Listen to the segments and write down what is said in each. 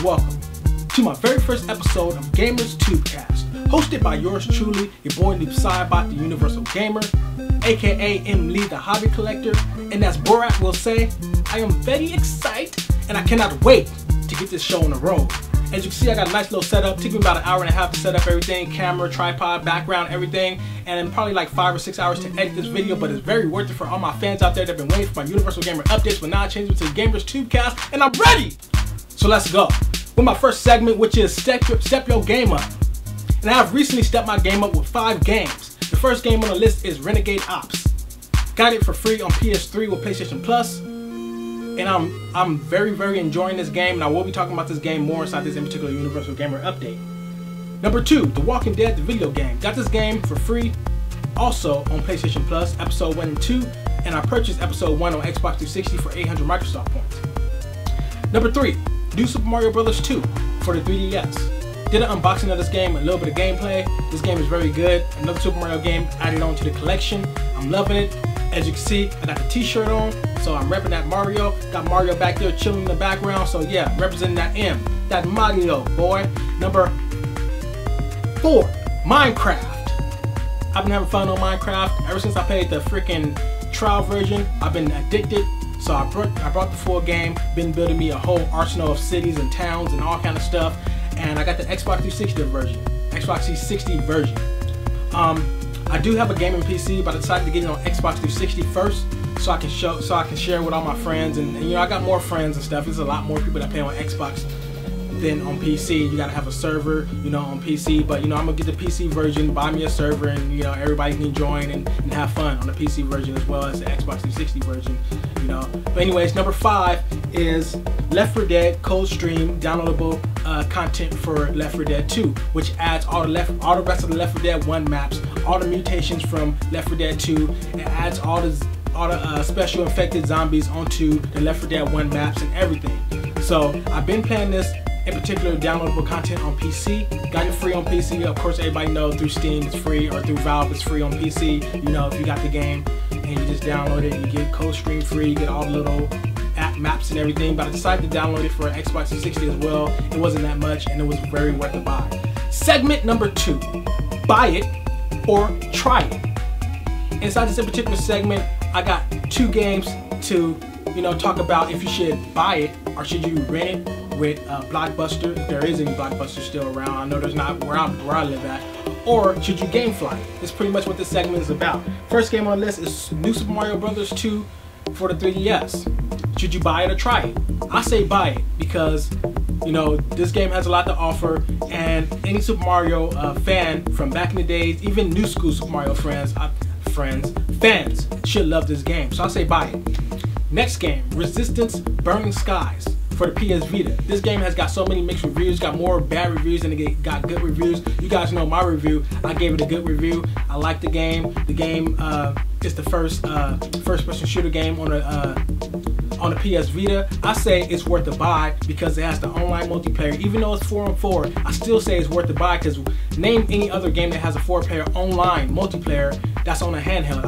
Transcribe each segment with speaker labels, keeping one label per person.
Speaker 1: welcome to my very first episode of Gamers Tubecast, hosted by yours truly, your boy Noob Saibot, the Universal Gamer, aka M. Lee, the Hobby Collector, and as Borat will say, I am very excited and I cannot wait to get this show on the road. As you can see, I got a nice little setup. Took me about an hour and a half to set up everything, camera, tripod, background, everything, and then probably like 5 or 6 hours to edit this video, but it's very worth it for all my fans out there that have been waiting for my Universal Gamer updates, but now I changed it to Gamers Tubecast, and I'm ready! So let's go. With my first segment, which is Step Your Game Up. And I have recently stepped my game up with 5 games. The first game on the list is Renegade Ops. Got it for free on PS3 with PlayStation Plus. And I'm very enjoying this game, and I will be talking about this game more inside this in particular Universal Gamer update. Number 2, The Walking Dead, the video game. Got this game for free also on PlayStation Plus, episode 1 and 2, and I purchased episode 1 on Xbox 360 for 800 Microsoft points. Number 3, New Super Mario Bros. 2 for the 3DS. Did an unboxing of this game, a little bit of gameplay. This game is very good. Another Super Mario game added on to the collection. I'm loving it. As you can see, I got the t-shirt on, so I'm repping that Mario. Got Mario back there chilling in the background, so yeah, representing that M. That Mario, boy. Number 4, Minecraft. I've been having fun on Minecraft. Ever since I played the freaking trial version, I've been addicted. So I brought the full game, been building me a whole arsenal of cities and towns and all kind of stuff. And I got the Xbox 360 version. Xbox 360 version. I do have a gaming PC, but I decided to get it on Xbox 360 first, so I can share with all my friends, and you know, I got more friends and stuff. There's a lot more people that play on Xbox than on PC. You gotta have a server, you know, on PC, but you know, I'm gonna get the PC version, buy me a server, and you know, everybody can join and have fun on the PC version as well as the Xbox 360 version, you know. But anyways, number 5 is Left 4 Dead Coldstream downloadable content for Left 4 Dead 2, which adds all the rest of the Left 4 Dead 1 maps, all the mutations from Left 4 Dead 2. It adds all the special infected zombies onto the Left 4 Dead 1 maps and everything. So I've been playing this in particular downloadable content on PC. Got it free on PC. Of course, everybody knows through Steam it's free, or through Valve it's free on PC. You know, if you got the game and you just download it, you get Coldstream free, you get all the little app maps and everything. But I decided to download it for Xbox 360 as well. It wasn't that much, and it was very worth the buy. Segment number 2, buy it or try it. Inside this particular segment, I got 2 games to, you know, talk about if you should buy it or should you rent it with Blockbuster, if there is any Blockbuster still around. I know there's not where I live at. Or should you GameFly? That's pretty much what this segment is about. First game on the list is New Super Mario Bros. 2 for the 3DS. Should you buy it or try it? I say buy it because, you know, this game has a lot to offer, and any Super Mario fan from back in the days, even new school Super Mario fans should love this game. So I say buy it. Next game, Resistance Burning Skies for the PS Vita. This game has got so many mixed reviews, got more bad reviews than it got good reviews. You guys know my review. I gave it a good review. I like the game. The game is the first-person shooter game on the PS Vita. I say it's worth the buy because it has the online multiplayer. Even though it's 4-on-4, I still say it's worth the buy because name any other game that has a 4-player online multiplayer that's on a handheld.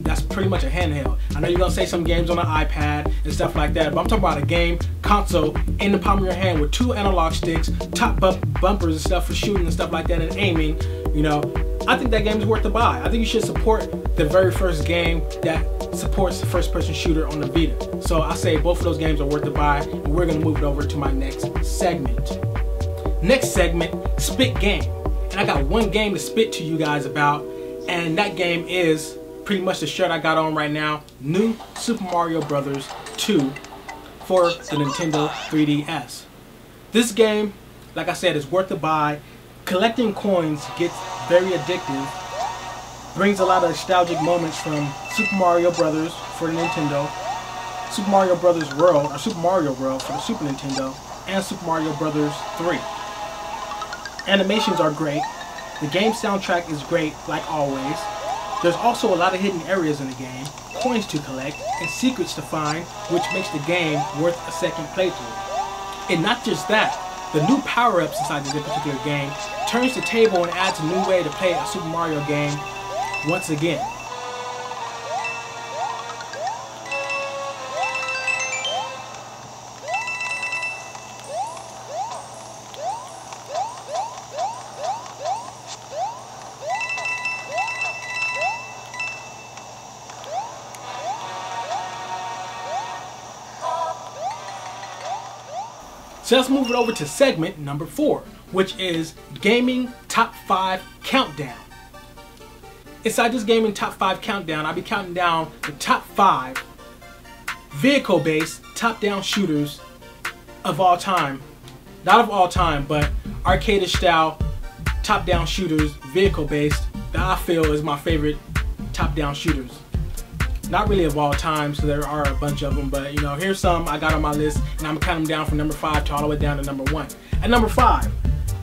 Speaker 1: That's pretty much a handheld. I know you're gonna say some games on an iPad and stuff like that, but I'm talking about a game console in the palm of your hand with 2 analog sticks, top bumpers and stuff for shooting and stuff like that and aiming. You know, I think that game is worth the buy. I think you should support the very first game that supports the first-person shooter on the Vita. So I say both of those games are worth the buy, and we're gonna move it over to my next segment. Next segment, spit game. And I got one game to spit to you guys about, and that game is pretty much the shirt I got on right now, New Super Mario Bros. 2 for the Nintendo 3DS. This game, like I said, is worth the buy. Collecting coins gets very addictive. Brings a lot of nostalgic moments from Super Mario Brothers for the Nintendo, Super Mario Brothers World, or Super Mario World for the Super Nintendo, and Super Mario Brothers 3. Animations are great. The game soundtrack is great, like always. There's also a lot of hidden areas in the game, coins to collect, and secrets to find, which makes the game worth a second playthrough. And not just that, the new power-ups inside this particular game turns the table and adds a new way to play a Super Mario game once again. So let's move it over to segment number 4, which is Gaming Top 5 Countdown. Inside this Gaming Top 5 Countdown, I'll be counting down the top 5 vehicle-based top-down shooters of all time. Not of all time, but arcade-ish style top-down shooters, vehicle-based, that I feel is my favorite top-down shooters. Not really of all time, so there are a bunch of them, but you know, here's some I got on my list, and I'm gonna count them down from number 5 to all the way down to number 1. At number 5,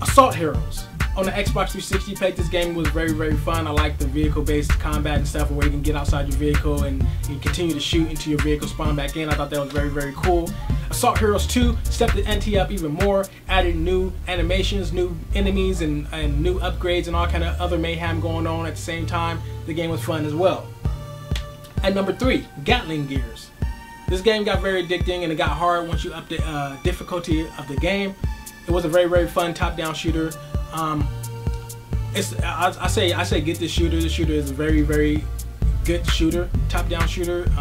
Speaker 1: Assault Heroes. On the Xbox 360, played this game, was very, very fun. I like the vehicle-based combat and stuff where you can get outside your vehicle and you continue to shoot into your vehicle, spawn back in. I thought that was very, very cool. Assault Heroes 2 stepped the ante up even more, added new animations, new enemies, and new upgrades and all kind of other mayhem going on at the same time. The game was fun as well. At number 3, Gatling Gears. This game got very addicting and it got hard once you upped the difficulty of the game. It was a very, very fun top-down shooter. I say get this shooter. This shooter is a very, very good shooter, top-down shooter.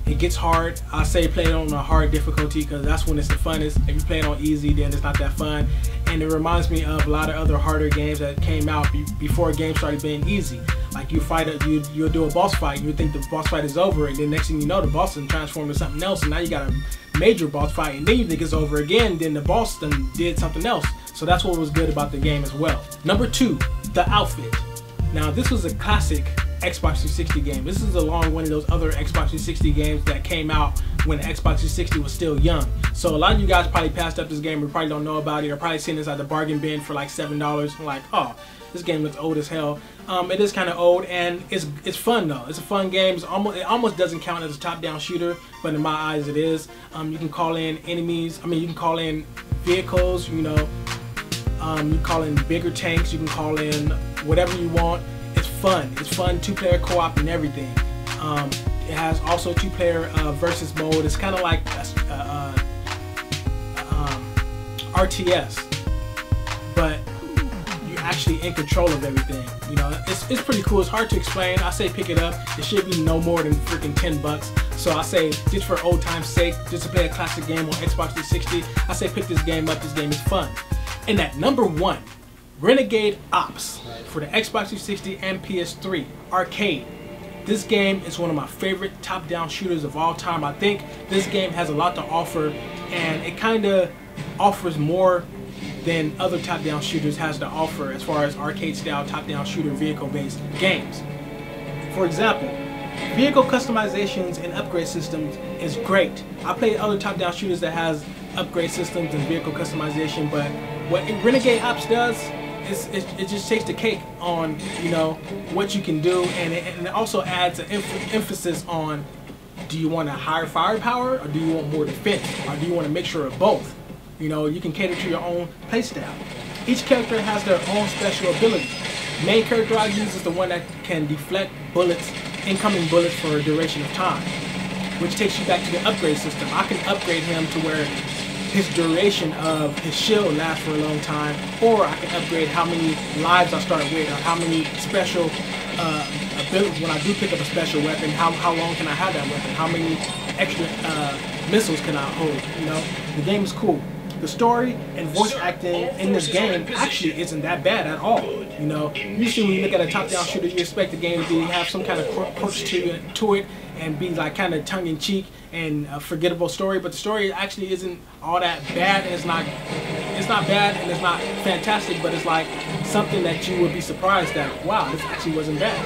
Speaker 1: It gets hard. I say play it on a hard difficulty because that's when it's the funnest. If you play it on easy, then it's not that fun. And it reminds me of a lot of other harder games that came out before games started being easy. Like you'll do a boss fight, and you think the boss fight is over, and then next thing you know, the boss is transformed into something else, and now you got a major boss fight, and then you think it's over again, then the boss then did something else. So that's what was good about the game as well. Number 2, The Outfit. Now this was a classic Xbox 360 game. This is along one of those other Xbox 360 games that came out when the Xbox 360 was still young. So a lot of you guys probably passed up this game or probably don't know about it, or probably seen this at the bargain bin for like $7 and like, oh, this game looks old as hell. It is kind of old, and it's fun though. It's a fun game. It almost doesn't count as a top-down shooter, but in my eyes it is. You can call in enemies. I mean, you can call in vehicles. You know, you call in bigger tanks. You can call in whatever you want. It's fun. It's fun. 2-player co-op and everything. It has also 2-player versus mode. It's kind of like RTS, but actually in control of everything. You know, it's pretty cool. It's hard to explain. I say pick it up. It should be no more than freaking $10. So I say just for old time's sake, just to play a classic game on Xbox 360, I say pick this game up. This game is fun. And at number 1, Renegade Ops for the Xbox 360 and PS3 arcade. This game is one of my favorite top-down shooters of all time. I think this game has a lot to offer, and it kind of offers more than other top-down shooters has to offer as far as arcade-style top-down shooter vehicle-based games. For example, vehicle customizations and upgrade systems is great. I played other top-down shooters that has upgrade systems and vehicle customization, but what Renegade Ops does is it just takes the cake on, you know, what you can do, and it also adds an emphasis on, do you want a higher firepower, or do you want more defense, or do you want a mixture of both? You know, you can cater to your own playstyle. Each character has their own special ability. The main character I use is the one that can deflect bullets, incoming bullets for a duration of time, which takes you back to the upgrade system. I can upgrade him to where his duration of his shield lasts for a long time, or I can upgrade how many lives I start with, or how many special abilities, when I do pick up a special weapon, how long can I have that weapon, how many extra missiles can I hold, you know? The game is cool. The story and voice acting in this game actually isn't that bad at all. You know, usually when you look at a top-down shooter, you expect the game to have some kind of quirks to it and be like kind of tongue-in-cheek and a forgettable story. But the story actually isn't all that bad. And it's not bad and it's not fantastic, but it's like something that you would be surprised that, wow, this actually wasn't bad,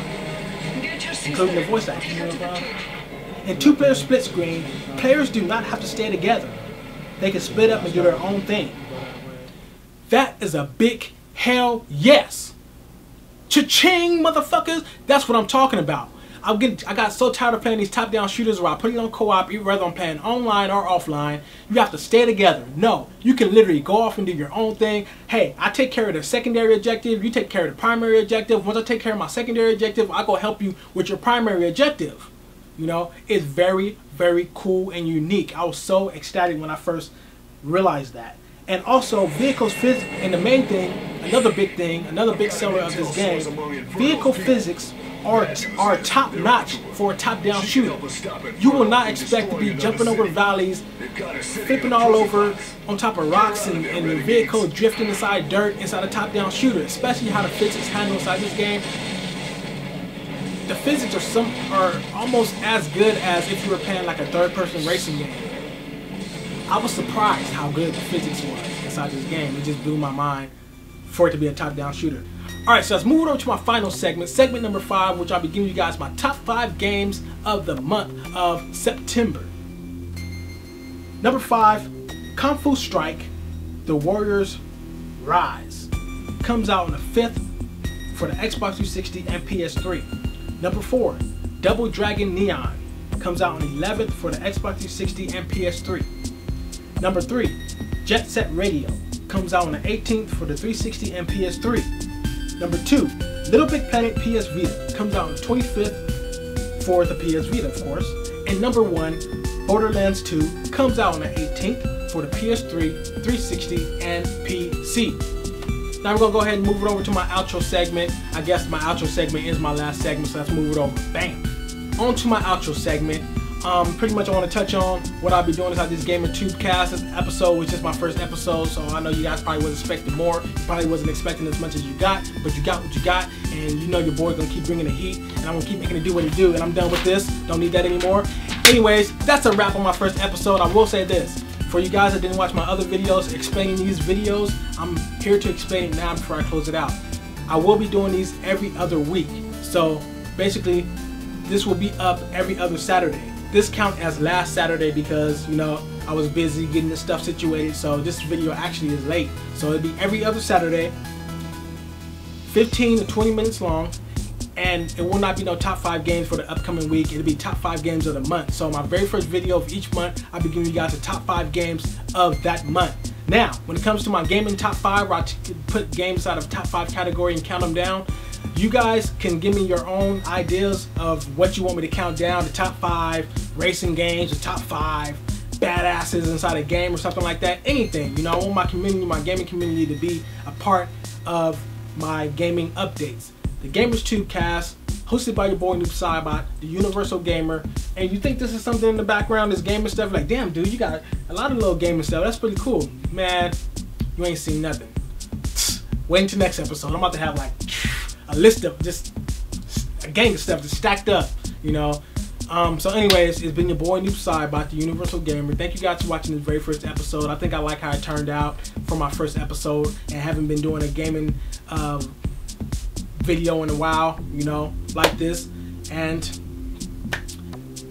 Speaker 1: including the voice acting. In 2-player split screen, players do not have to stay together. They can split up and do their own thing. That is a big hell yes. Cha-ching, motherfuckers. That's what I'm talking about. I got so tired of playing these top-down shooters where I put it on co-op, whether I'm playing online or offline. You have to stay together. No, you can literally go off and do your own thing. Hey, I take care of the secondary objective. You take care of the primary objective. Once I take care of my secondary objective, I go help you with your primary objective. You know, it's very, very cool and unique. I was so ecstatic when I first realized that. And also, vehicles physics, and the main thing, another big seller of this game, vehicle physics are top notch for a top-down shooter. You will not expect to be jumping over valleys, flipping all over on top of rocks, and the vehicle drifting inside dirt inside a top-down shooter, especially how the physics handle inside this game. The physics are almost as good as if you were playing like a third-person racing game. I was surprised how good the physics was inside this game. It just blew my mind for it to be a top-down shooter. Alright, so let's move over to my final segment, segment number 5, which I'll be giving you guys my top 5 games of the month of September. Number 5, Kung Fu Strike, The Warriors Rise. Comes out on the 5th for the Xbox 360 and PS3. Number 4, Double Dragon Neon. Comes out on the 11th for the Xbox 360 and PS3. Number 3, Jet Set Radio. Comes out on the 18th for the 360 and PS3. Number 2, Little Big Planet PS Vita. Comes out on the 25th for the PS Vita, of course. And number 1, Borderlands 2. Comes out on the 18th for the PS3, 360, and PC. Now we're going to go ahead and move it over to my outro segment. I guess my outro segment is my last segment, so let's move it over. Bam! On to my outro segment. Pretty much I want to touch on what I'll be doing inside this Gamer Tube Cast. This episode was just my first episode, so I know you guys probably wasn't expecting more. You probably wasn't expecting as much as you got, but you got what you got, and you know your boy's gonna keep bringing the heat, and I'm gonna keep making it do what it do, and I'm done with this. Don't need that anymore. Anyways, that's a wrap on my first episode. I will say this. For you guys that didn't watch my other videos explaining these videos, I'm here to explain it now before I close it out. I will be doing these every other week. So basically, this will be up every other Saturday. This count as last Saturday because, you know, I was busy getting this stuff situated, so this video actually is late. So it'll be every other Saturday, 15 to 20 minutes long, and it will not be no top 5 games for the upcoming week. It'll be top 5 games of the month. So my very first video of each month, I'll be giving you guys the top 5 games of that month. Now, when it comes to my gaming top 5, where I put games out of top 5 category and count them down, you guys can give me your own ideas of what you want me to count down, the top 5 racing games, the top 5 badasses inside a game or something like that. Anything, you know, I want my community, my gaming community to be a part of my gaming updates. The Gamers Tube Cast, hosted by your boy Noob Saibot, the Universal Gamer. And you think this is something in the background, this gaming stuff, like, damn dude, you got a lot of little gaming stuff, that's pretty cool. Man, you ain't seen nothing. Wait until next episode. I'm about to have like a list of just a gang of stuff that's stacked up, you know. So anyways, it's been your boy Noob Saibot, the Universal Gamer. Thank you guys for watching this very first episode. I think I like how it turned out for my first episode, and haven't been doing a gaming video in a while, you know, like this. And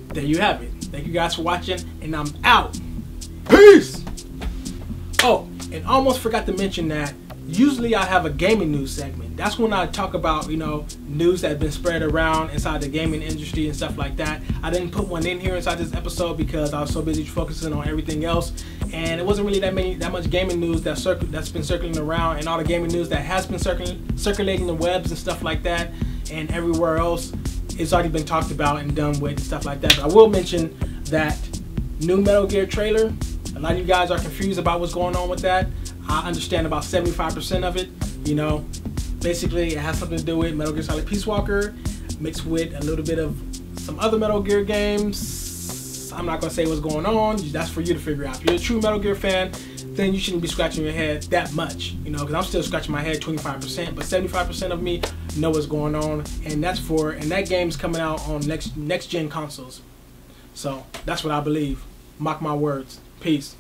Speaker 1: there you have it. Thank you guys for watching, and I'm out. Peace! Oh, and almost forgot to mention that usually I have a gaming news segment. That's when I talk about, you know, news that has been spread around inside the gaming industry and stuff like that. I didn't put one in here inside this episode because I was so busy focusing on everything else, and it wasn't really that much gaming news that's been circling around, and all the gaming news that has been circulating the webs and stuff like that, and everywhere else, it's already been talked about and done with and stuff like that. But I will mention that new Metal Gear trailer. A lot of you guys are confused about what's going on with that. I understand about 75% of it. You know, basically it has something to do with Metal Gear Solid Peace Walker mixed with a little bit of some other Metal Gear games. I'm not gonna say what's going on. That's for you to figure out. If you're a true Metal Gear fan, then you shouldn't be scratching your head that much, you know, because I'm still scratching my head 25%, but 75% of me know what's going on, and that game's coming out on next gen consoles. So that's what I believe. Mark my words. Peace.